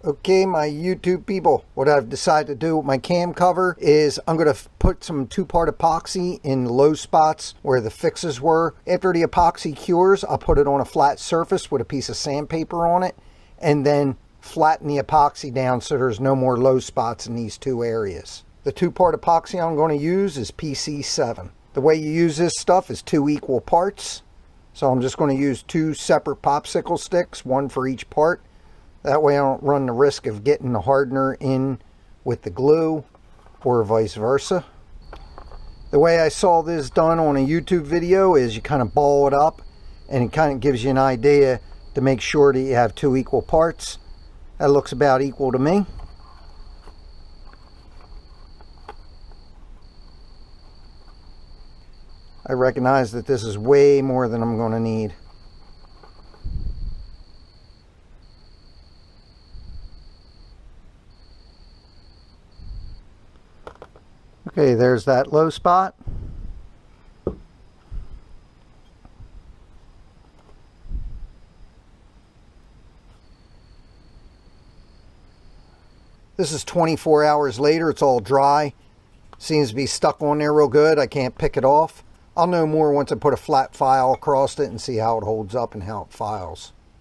Okay, my YouTube people, what I've decided to do with my cam cover is I'm going to put some two-part epoxy in low spots where the fixes were. After the epoxy cures, I'll put it on a flat surface with a piece of sandpaper on it and then flatten the epoxy down so there's no more low spots in these two areas. The two-part epoxy I'm going to use is PC7. The way you use this stuff is 2 equal parts. So I'm just going to use 2 separate popsicle sticks, one for each part. That way I don't run the risk of getting the hardener in with the glue or vice versa. The way I saw this done on a YouTube video is you kind of ball it up and it kind of gives you an idea to make sure that you have 2 equal parts. That looks about equal to me. I recognize that this is way more than I'm going to need. Okay, there's that low spot. This is 24 hours later. It's all dry. Seems to be stuck on there real good. I can't pick it off. I'll know more once I put a flat file across it and see how it holds up and how it files.